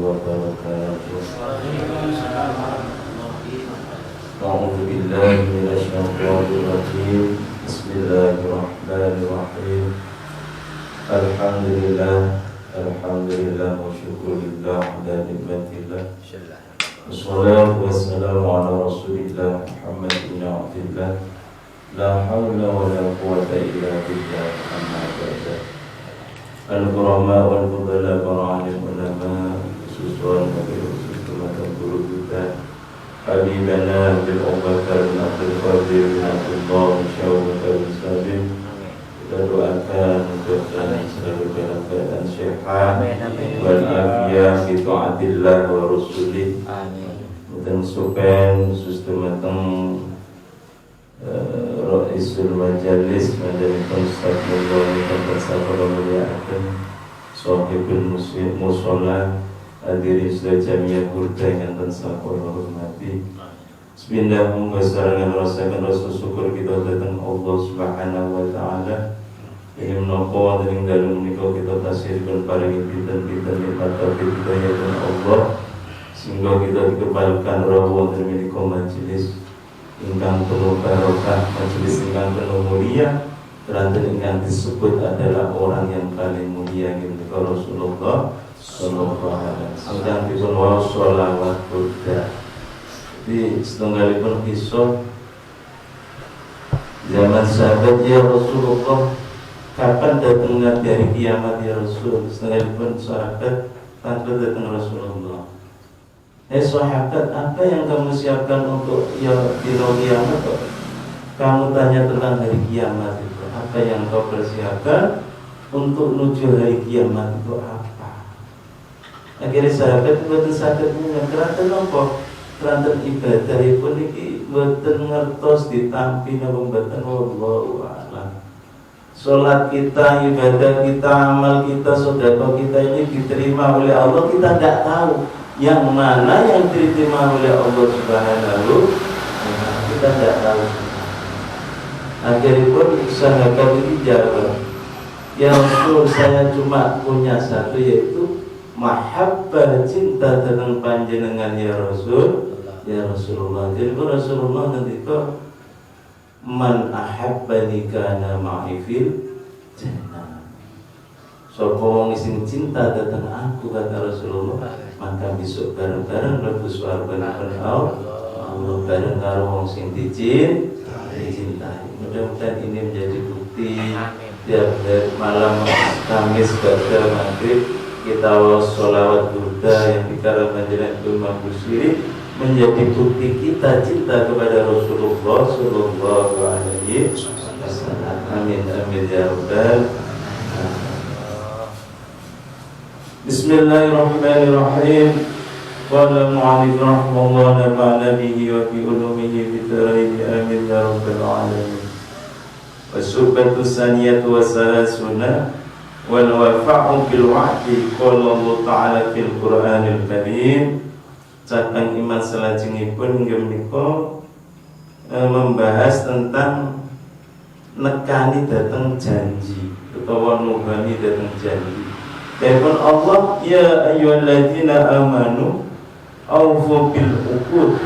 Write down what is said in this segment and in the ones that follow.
wabarakatuh. A'udzu billahi minasyaitonir rajim. Bismillahirrahmanirrahim. Alhamdulillah wa syukurillah ala nikmatillah. Wassalatu wassalamu ala rasulillah Muhammad bin Abdillah. La hawla wa la quwwata illa billah. Amma ba'da. Al-Qurama wal-Fudala Bara'anil Ulama Khususan Khususan Guru kita Habibana bil-Ubakar bin Abdul Qadir bin Abdullah Syawal bin Salim. Kita doakan untuk selalu dalam keadaan sehat wal-afiyah bi ta'atillah wa rasulih. Dan sukan sistematem Ra'isul Majalis Majalis Ustadz tempat sahabat muliakan Sohibul Musola hadirin sudah jamiah burda yang sahabat hormati. Bismillah, menggesarangan rasakan rasa syukur kita datang Allah Subhanahu wa Ta'ala. Ini menopong dan dalam menikah kita tasirkan para impitan kita nikmat taufik kita ya Allah, sehingga kita dikepalkan rawa dan menikah majelis ingkang penuh barokah, majelis ingkang penuh mulia. Keranten ingkang disebut adalah orang yang paling mulia yaitu Rasulullah sallallahu alaihi wasallam. Ingkang dipun waos sholawat Buddha. Jadi setunggalipun kisah zaman sahabat, ya Rasulullah, kapan datangnya dari kiamat ya Rasul? Setunggalipun sahabat takut datang Rasulullah. Sahabat, apa yang kamu siapkan untuk kiamat? Kamu tanya tentang hari kiamat itu. Apa yang kau persiapkan untuk menuju hari kiamat itu apa? Akhirnya sahabat itu sahabatnya kerana nopo, kerana ibadah itu niki mboten ngertos ditampi napa mboten, wallahu a'lam. Salat kita, ibadah kita, amal kita, sedekah kita ini diterima oleh Allah, kita tidak tahu yang mana yang diterima oleh Allah Subhanahu. Kita tidak tahu. Akhirnya pun sahabat ini jawab, ya Rasul, saya cuma punya satu, yaitu mahabbah, cinta tentang panjenengan ya Rasul, ya Rasulullah. Jadi Rasulullah nanti kok man ahabbani kana ma'i fil jannah. So wong sing cinta tentang aku, kata Rasulullah, maka besok bareng-bareng mlebu swarga Allah, bareng karo wong sing dicintai. Mudah-mudahan ini menjadi bukti tiap malam Kamis pada maghrib kita sholawat Buddha yang dikarenakan jalan Imam Busiri menjadi bukti kita cinta kepada Rasulullah sallallahu alaihi wasallam. Amin amin ya rabbal alamin. Bismillahirrahmanirrahim. Qala mu'alif rahimahullah nafa'ana bihi wa fi ulumihi fitaraini amin ya rabbal alamin. Wasubatu saniyatu wasalasuna wal wafa'u bil wa'di qala Allah ta'ala fil Qur'anil Karim. Catang iman salajengipun inggih menika membahas tentang nekani datang janji utawa nuhani datang janji. Dipun Allah, ya ayyuhalladzina amanu aufu bil uqud.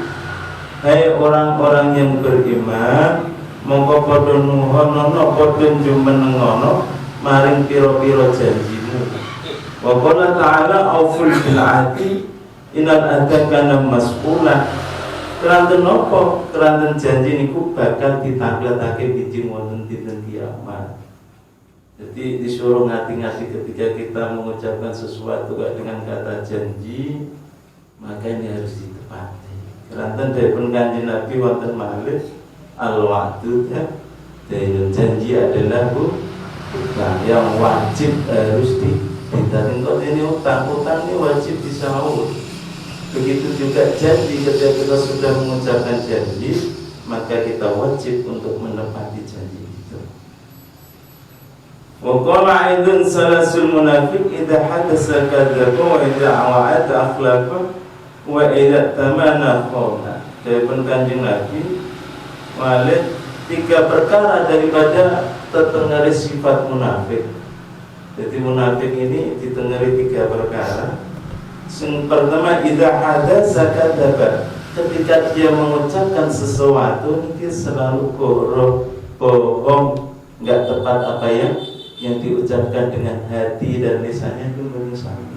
Hai orang-orang yang beriman, mongko padha nuhono padha jumenengono maring pira-pira janjimu. Wa qala ta'ala auful bil ahdi innal ahda kana mas'ula. Keranten napa? Keranten janji niku bakal ditangletake bijing wonten dinten kiamat. Jadi disuruh ngati-ngati ketika kita mengucapkan sesuatu dengan kata janji, maka ini harus ditepati. Keranten dipun Kanjeng Nabi wonten malih al-wa'du, dan janji adalah hutang yang wajib harus ditagih. Kalau ini utang ini wajib disaur. Begitu juga janji, ketika kita sudah mengucapkan janji, maka kita wajib untuk menepati janji itu. Wa qala aidun salasul munafiq idza hadasa kadzaba wa idza wa'ada akhlaqa wa idza tamana khana. Dari Kanjeng Nabi walid 3 perkara daripada tertengari sifat munafik. Jadi munafik ini ditengari 3 perkara. Yang pertama, idza hadatsa kadzaba. Ketika dia mengucapkan sesuatu, dia selalu bohong, enggak tepat apa yang diucapkan dengan hati dan lisannya itu menyesali.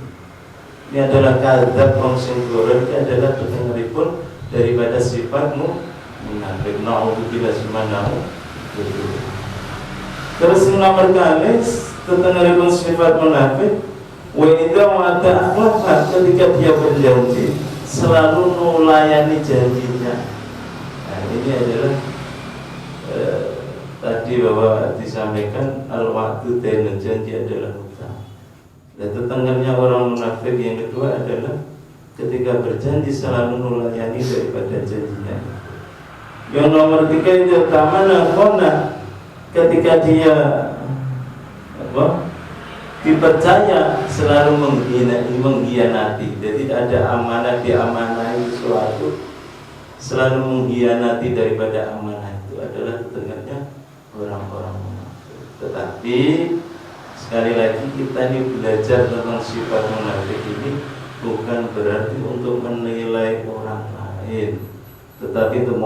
Ini adalah kadzab wong sing goro, ini adalah dengaripun daripada sifatmu munafik. Nauzubillah subhanahu. Terus yang nomor kali dengaripun sifat munafik, wa idza wa'ada akhlafa, ketika dia berjanji selalu melayani janjinya. Nah, ini adalah tadi bahwa disampaikan al-wa'du dan janji adalah hutang. Dan tetanggalnya orang munafik yang kedua adalah ketika berjanji selalu melayani daripada janjinya. Yang nomor tiga itu kamana khona, ketika dia dipercaya selalu mengkhianati. Jadi ada amanah, diamanahi sesuatu selalu mengkhianati daripada amanah, itu adalah dengarnya orang-orang munafik. Tetapi sekali lagi kita ini belajar tentang sifat munafik ini bukan berarti untuk menilai orang lain, tetapi untuk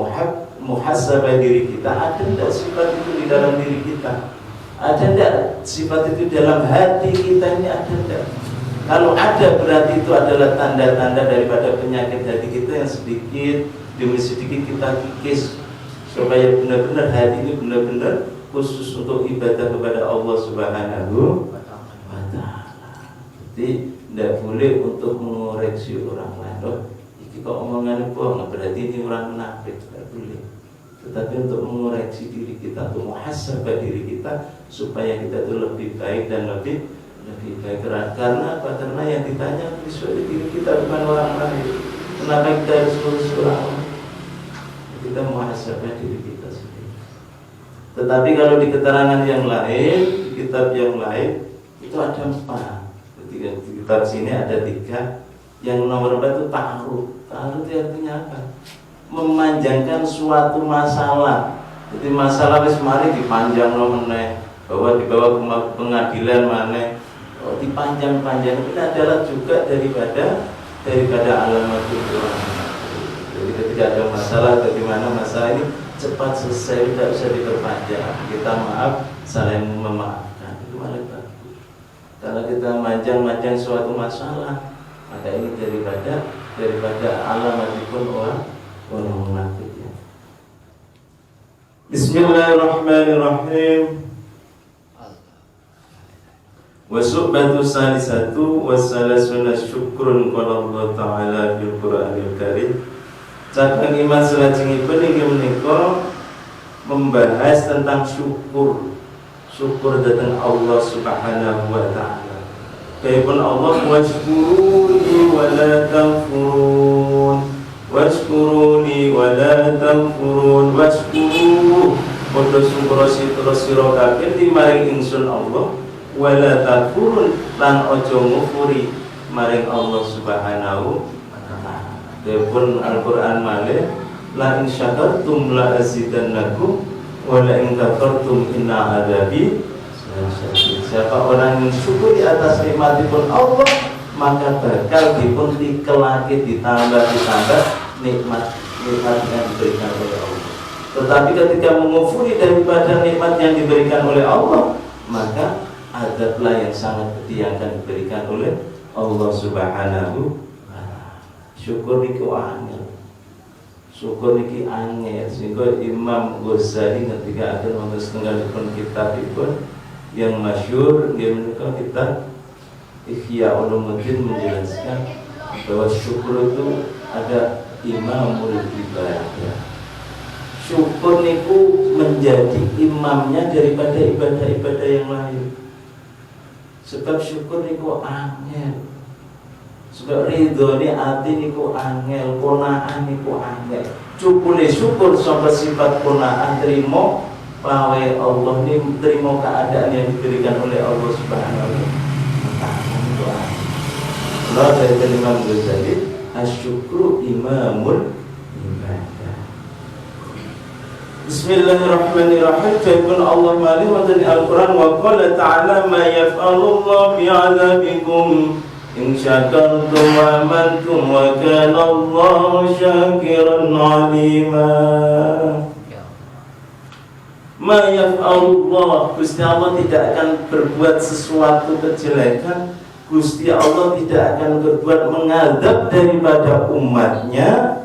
muhasabah diri kita. Ada tidak sifat itu di dalam diri kita? Ada tidak sifat itu dalam hati kita ini? Ada tidak? Kalau ada, berarti itu adalah tanda-tanda daripada penyakit hati kita yang sedikit demi sedikit kita kikis, supaya benar-benar hati ini benar-benar khusus untuk ibadah kepada Allah Subhanahu wa Ta'ala. Jadi tidak boleh untuk mengoreksi orang lain. Loh, ini kok omongannya bohong, berarti ini orang munafik. Tidak boleh. Tetapi untuk mengoreksi diri kita, untuk muhasabah diri kita, supaya kita itu lebih baik dan lebih baik. Karena apa? Karena yang ditanya visual diri kita, bukan orang lain. Kenapa kita harus urus orang lain? Kita muhasabah diri kita sendiri. Tetapi kalau di keterangan yang lain, di kitab yang lain, itu ada 4. Di kitab sini ada 3. Yang nomor 4 itu ta'aruf. Ta'aruf itu artinya apa? Memanjangkan suatu masalah. Jadi masalah wis mari dipanjang meneh, bahwa dibawa ke pengadilan maneh, dipanjang-panjang. Ini adalah juga daripada alamat Quran. Jadi ketika ada masalah, bagaimana masalah ini cepat selesai, tidak usah diperpanjang. Kita maaf, saling memaafkan. Itu malah bagus. Kalau kita manjang-manjang suatu masalah, maka ini daripada alamat pun orang munafik. Bismillahirrahmanirrahim. Wa su'batu salisatu wa salasuna syukrun qala Allah Ta'ala fil Qur'anil Karim. Cakang iman salajengipun inggih menika membahas tentang syukur. Syukur datang Allah Subhanahu wa Ta'ala. Kaipun Allah washkuruni wa la takfurun. Washkuruni wa la takfurun. Washkuru padha syukur sira kabeh maring ingsun Allah, wa la takfurun lan aja ngufuri maring Allah Subhanahu wa Ta'ala. Dipun Al-Qur'an malih, la in syakartum la azidannakum wa la in kafartum inna adabi lasyadid. Siapa orang yang syukuri atas nikmatipun Allah, maka bakal dipun dikelake, ditambah nikmat yang diberikan oleh Allah. Tetapi ketika mengufuri daripada nikmat yang diberikan oleh Allah, maka adablah yang sangat pedih yang akan diberikan oleh Allah Subhanahu wa Ta'ala. Syukur niki angel. Syukur niki angel. Sehingga Imam Ghazali ketika akan menulis setengahipun kitabipun yang masyhur, dia menika kitab Ihya Ulumuddin, menjelaskan bahwa syukur itu ada imamul ibadah. Syukur niku menjadi imamnya daripada ibadah-ibadah yang lain. Sebab syukur niku angel. Sebab ridhone ati niku angel, konaan niku angel. Cukule syukur sampai sifat konaan trimo pawe Allah ni, trimo keadaan yang diberikan oleh Allah Subhanahu wa Ta'ala. Allah dari Imam Ghazali, asyukru imamul ibadah. Bismillahirrahmanirrahim. Firman Allah malih wonten Al-Qur'an, wa qala ta'ala ma yaf'alullahu bi'adabikum in syakartum wa amantum wa kana Allahu syakiran alima. Ma yaf'alullah, Gusti Allah tidak akan berbuat sesuatu kejelekan, Gusti Allah tidak akan berbuat mengadab daripada umatnya,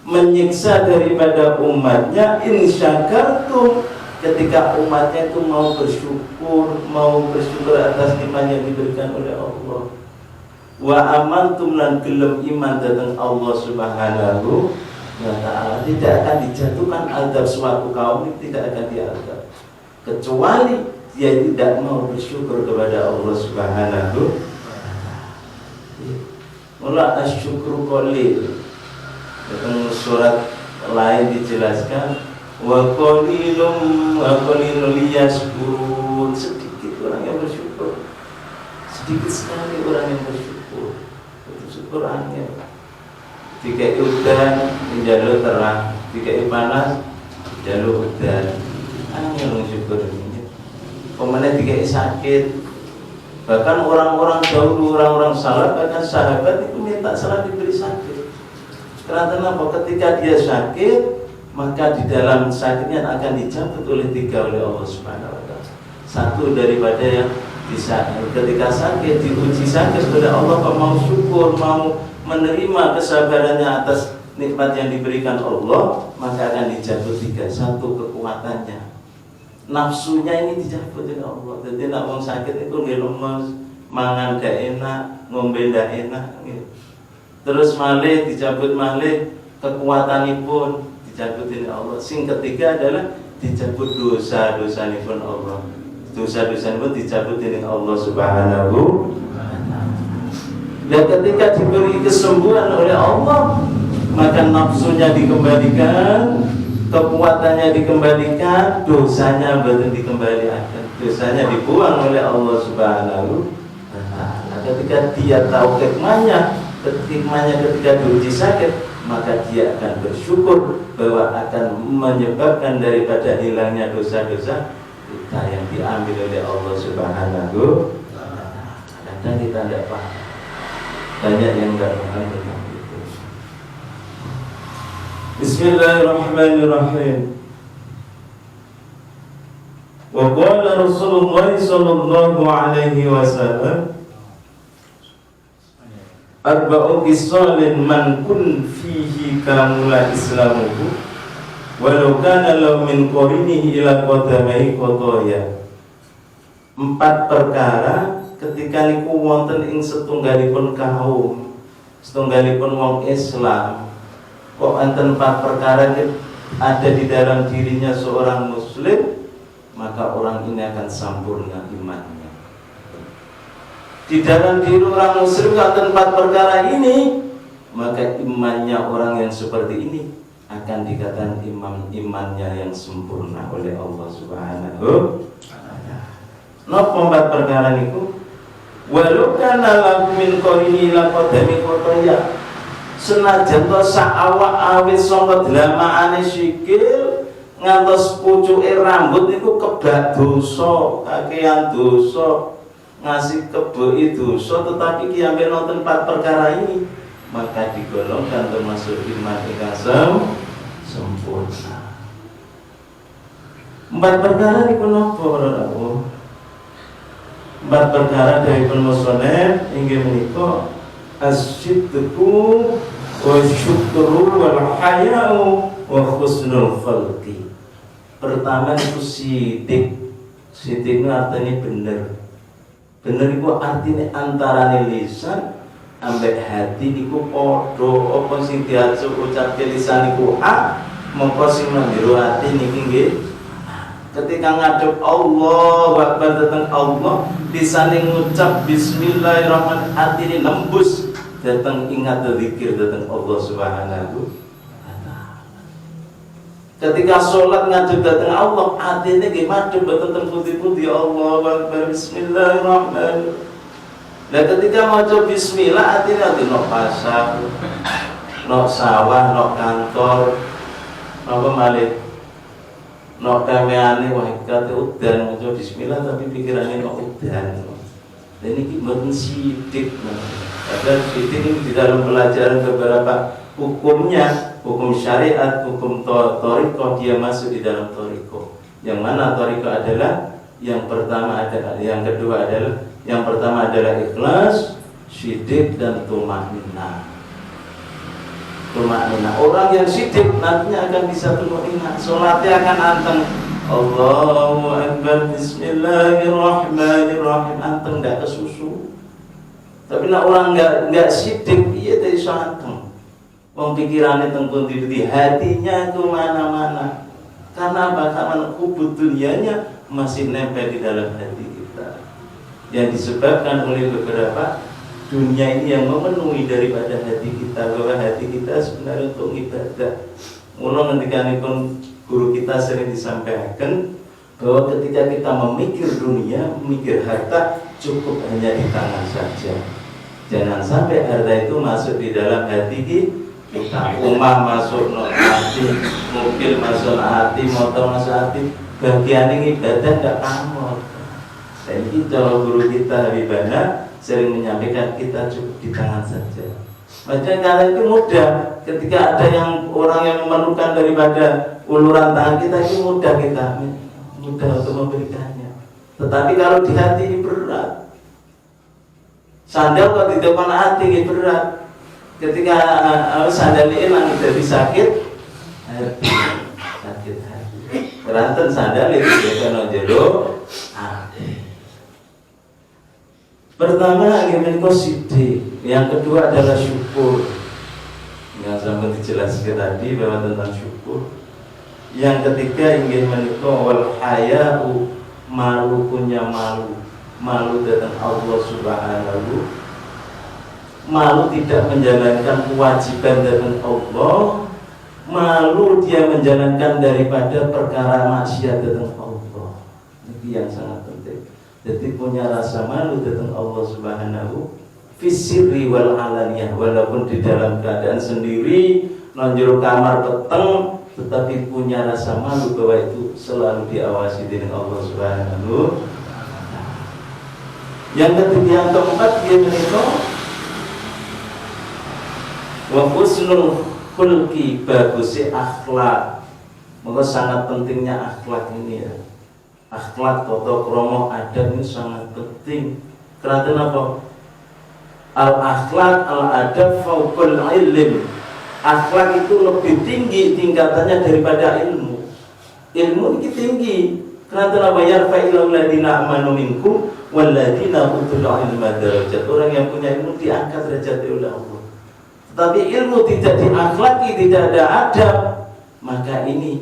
menyiksa daripada umatnya, in syakartum, ketika umatnya itu mau bersyukur atas nikmat yang diberikan oleh Allah, wa amantum, lan gelem iman datang Allah Subhanahu wa ta'ala, tidak akan dijatuhkan azab suatu kaum ini, tidak akan diazab kecuali dia tidak mau bersyukur kepada Allah Subhanahu wa ta'ala. Mula asyukru qalil, dalam surat lain dijelaskan wa qalilum liyashkurun, sedikit orang yang bersyukur, sedikit sekali orang yang bersyukur. Itu syukur angin. Dikai udan menjalur terang, dikai panas jalur udan, angin syukur ini. Kemudian dikai sakit, bahkan orang-orang dahulu, orang-orang salaf, bahkan sahabat itu minta salat diberi sakit. Karena kenapa? Ketika dia sakit, maka di dalam sakitnya akan dicabut oleh tiga oleh Allah Subhanahu wa ta'ala. Satu daripada yang bisa ketika sakit, diuji sakit oleh Allah, kok mau syukur, mau menerima kesabarannya atas nikmat yang diberikan Allah, maka akan dicabut tiga. Satu, kekuatannya, nafsunya ini dicabut oleh Allah. Jadi nak orang sakit itu nggak lemes, mangan gak enak, ngombe gak enak gitu. Terus malih dicabut, malih kekuatan pun dicabut oleh Allah. Sing ketiga adalah dicabut dosa-dosa pun Allah. Dosa-dosa pun dicabut oleh Allah Subhanahu wa ta'ala. Dan ketika diberi kesembuhan oleh Allah, maka nafsunya dikembalikan, kekuatannya dikembalikan, dosanya betul dikembalikan, dosanya dibuang oleh Allah Subhanahu wa ta'ala. Ketika dia tahu hikmahnya ketika diuji sakit, maka dia akan bersyukur bahwa akan menyebabkan daripada hilangnya dosa-dosa kita yang diambil oleh Allah Subhanahu wa ta'ala. Kadang kita tidak paham, banyak yang tidak paham tentang itu. Bismillahirrahmanirrahim. Wa qala Rasulullah sallallahu alaihi wasallam, arba'u khisalin man kun fihi kamula islamuhu walau kana law min qarinihi ila qadamai qadaya. 4 perkara ketika niku wonten ing setunggalipun kaum, setunggalipun wong Islam, kok enten 4 perkara ada di dalam dirinya seorang muslim, maka orang ini akan sempurna imannya. Di dalam diri orang muslim ada 4 perkara ini, maka imannya orang yang seperti ini akan dikatakan imannya yang sempurna oleh Allah Subhanahu wa ta'ala. Napa 4 perkara niku? Walau kana lahu min qarini la qadami qotaya, senajan to sak awak awit saka dlamaane sikil ngantos pucuke rambut niku kebak dosa, kakean dosa, ngasih keboi dosa, tetapi kiambe nonton 4 perkara ini, maka digolongkan termasuk iman ingkang sempurna. 4 perkara niku napa para 4 perkara dari musannaf inggih menika as-sidqu wa syukru wal haya'u wa husnul khalqi. Pertama itu sidik. Sidik itu artinya bener. Bener itu artinya antara lisan ambek hati niku padha, apa sing diucapke lisan niku a, mongko sing nang hati niki nggih. Ketika ngadep Allah Akbar datang Allah, lisane ngucap bismillahirrahmanirrahim, atine nembus datang ingat zikir datang Allah Subhanahu wa ta'ala. Ketika sholat ngadep datang Allah, atine nggih madhep boten ten pundi-pundi, Allah Akbar bismillahirrahmanirrahim. Nah ketika maca bismillah, atine nok pasar, nok sawah, nok kantor, napa malih nok kameane wah kate udan maca bismillah tapi pikirane kok udan. Dan iki mboten sidik. Padahal sidik ini di dalam pelajaran beberapa hukumnya, hukum syariat, hukum thariqah, dia masuk di dalam thariqah. Yang mana thariqah adalah yang pertama adalah, yang kedua adalah, yang pertama adalah ikhlas, sidik dan tumaninah. Tumaninah. Orang yang sidik nantinya akan bisa tumaninah. Salatnya akan anteng. Allahu Akbar, Bismillahirrahmanirrahim. Anteng, tidak kesusu. Tapi nak orang nggak sidik, iya dari anteng. Wong pikirannya tengkun di hatinya itu mana-mana. Karena apa? Karena hubud dunianya masih nempel di dalam hati kita. Yang disebabkan oleh beberapa dunia ini yang memenuhi daripada hati kita, bahwa hati kita sebenarnya untuk ibadah. Mula ngendikanipun guru kita sering disampaikan bahwa ketika kita memikir dunia, memikir harta, cukup hanya di tangan saja. Jangan sampai harta itu masuk di dalam hati kita. Rumah masuk hati, mobil masuk hati, motor masuk hati, bagian ini ibadah tidak pamor. Dan ini kalau guru kita Habibana sering menyampaikan kita cukup di tangan saja. Macam kalian itu mudah. Ketika ada yang orang yang memerlukan daripada uluran tangan kita, itu mudah untuk memberikannya. Tetapi kalau di hati ini berat. Sandal kalau di depan hati ini berat. Ketika sandal ini langit jadi sakit hati. Beranten sandal itu bukan jero hati. Pertama ingin sidik, yang kedua adalah syukur. Yang sampai dijelaskan tadi bahwa tentang syukur. Yang ketiga ingin menikah wal haya'u, malu punya malu, malu datang Allah Subhanahu, malu tidak menjalankan kewajiban datang Allah, malu dia menjalankan daripada perkara maksiat datang Allah. Ini yang sangat penting. Jadi punya rasa malu datang Allah Subhanahu fisirri wal alaniyah, walaupun di dalam keadaan sendiri nonjur kamar peteng, tetapi punya rasa malu bahwa itu selalu diawasi dengan Allah Subhanahu. Yang ketiga, yang keempat, dia menikah wa husnul khulqi, bagusi akhlak. Maka sangat pentingnya akhlak ini ya. Akhlak, tata krama, adab ini sangat penting. Karena apa? Al-akhlak, al-adab fauqul ilm. Akhlak itu lebih tinggi tingkatannya daripada ilmu. Ilmu ini tinggi. Karena apa? Yarfa'ilul ladina amanu minkum wal ladina utul ilma darajat. Orang yang punya ilmu diangkat derajatnya oleh Allah. Tetapi ilmu tidak diakhlaki, tidak ada adab, maka ini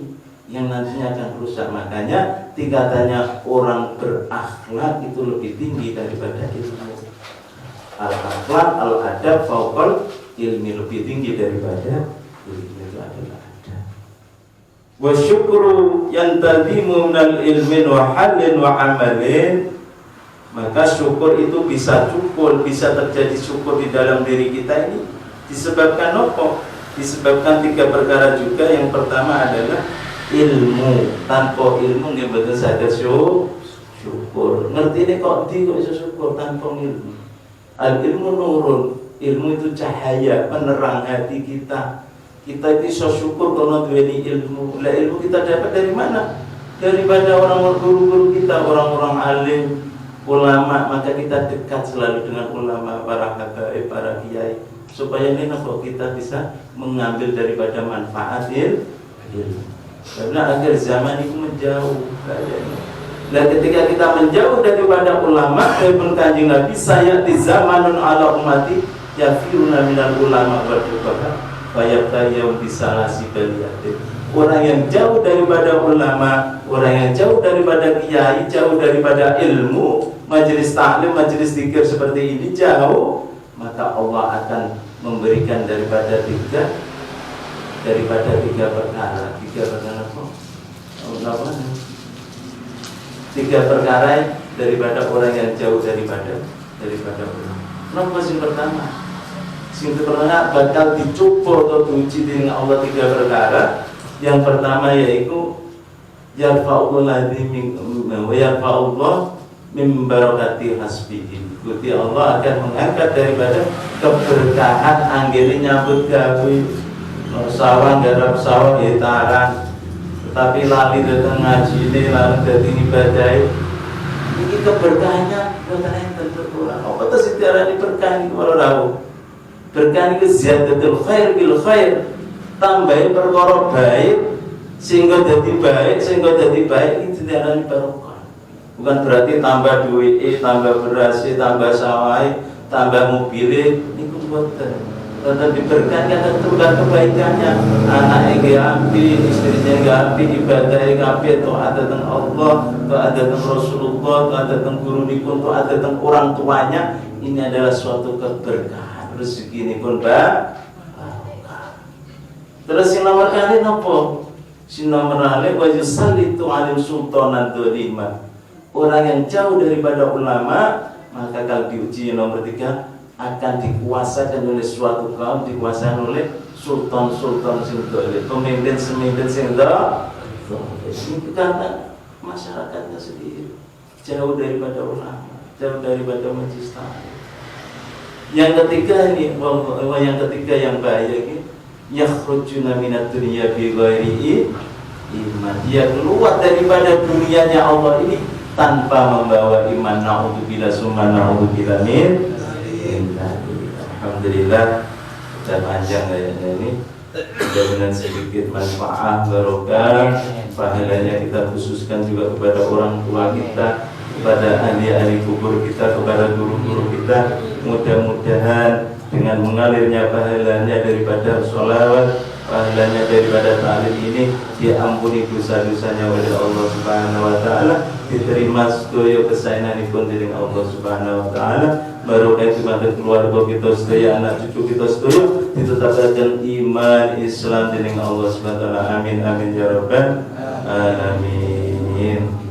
yang nantinya akan rusak. Makanya tingkatannya orang berakhlak itu lebih tinggi daripada ilmu. Al-akhlak, al-adab, fauqal ilmi, lebih tinggi daripada ilmu. Itu adalah adab. Wa syukru yantadimu minal ilmin wa halin wa amalin. Maka syukur itu bisa cukup, bisa terjadi syukur di dalam diri kita ini disebabkan apa? Disebabkan tiga perkara juga. Yang pertama adalah ilmu. Tanpa ilmu nggak betul sadar syukur. Ngerti ini kok bisa syukur tanpa ilmu. Al ilmu nurun. Ilmu itu cahaya penerang hati kita. Kita itu bisa syukur kalau duweni ilmu. Lah ilmu kita dapat dari mana? Daripada orang guru-guru kita, orang-orang alim, ulama. Maka kita dekat selalu dengan ulama, para habaib, para kiai, supaya ini kita bisa mengambil daripada manfaat ilmu. Karena akhir zaman itu menjauh keadaannya. Dan ketika kita menjauh daripada ulama, pun Kanjeng Nabi, saya di zamanun ala ummati yafiruna minal ulama wal fuqaha fayabtayum bisalasi baliyatin. Orang yang jauh daripada ulama, orang yang jauh daripada kiai, jauh daripada ilmu, majelis taklim, majelis zikir seperti ini jauh, maka Allah akan memberikan daripada tiga perkara. Tiga perkara apa? Tiga perkara daripada orang yang jauh daripada ulama. Kenapa yang pertama? Yang pertama bakal dicoba atau diuji dengan Allah tiga perkara. Yang pertama yaitu yarfa'ullah min barakati hasbihi. Gusti Allah akan mengangkat daripada keberkahan anggene nyambut gawe sawah garap sawah hitaran tapi lali datang ngaji ini lali datang ibadah ini keberkahannya bukan enten berkurang. Apa tuh sitiarani berkah ini kalau tahu berkah ini ziyadatul khair bil khair, tambahin perkara baik sehingga jadi baik ini sitiarani barokah. Bukan berarti tambah duit, tambah beras, tambah sawah, tambah mobil ini kumpulan. Tetapi berkah tentu kan kebaikannya. Anaknya gak api, istrinya gak api, ibadahnya gak api. Itu ada tentang Allah, itu ada tentang Rasulullah, itu ada tentang guru nikun, itu ada tentang orang tuanya. Ini adalah suatu keberkahan. Rezeki ini pun barokah. Terus yang nomor kali apa? Si nomor kali wa yusallitu alim sultanan dzaliman. Orang yang jauh daripada ulama maka kalau diuji nomor 3 akan dikuasakan oleh suatu kaum, dikuasai oleh sultan-sultan sing dolim, pemimpin-pemimpin sing dolim. Ini karena masyarakatnya sendiri jauh daripada ulama, jauh daripada majelis taklim. Yang ketiga ini, yang ketiga yang bahaya ini, yakhrujuna minad dunya bi ghairi iman. Dia keluar daripada dunianya Allah ini tanpa membawa iman. Na'udzubillah summa na'udzubillah min. Alhamdulillah sudah panjang kayaknya ini. Mudah-mudahan sedikit manfaat barokah. Pahalanya kita khususkan juga kepada orang tua kita, kepada ahli-ahli kubur kita, kepada guru-guru kita. Mudah-mudahan dengan mengalirnya pahalanya daripada sholawat, pahalanya daripada ta'lim ini diampuni dosa-dosanya oleh Allah Subhanahu wa taala, diterima sedaya kesayanganipun dening Allah Subhanahu wa taala. Barokah kepada keluarga kita sedaya, anak cucu kita sedaya ditetapkan iman Islam dening Allah Subhanahu wa taala. Amin amin ya rabbal alamin.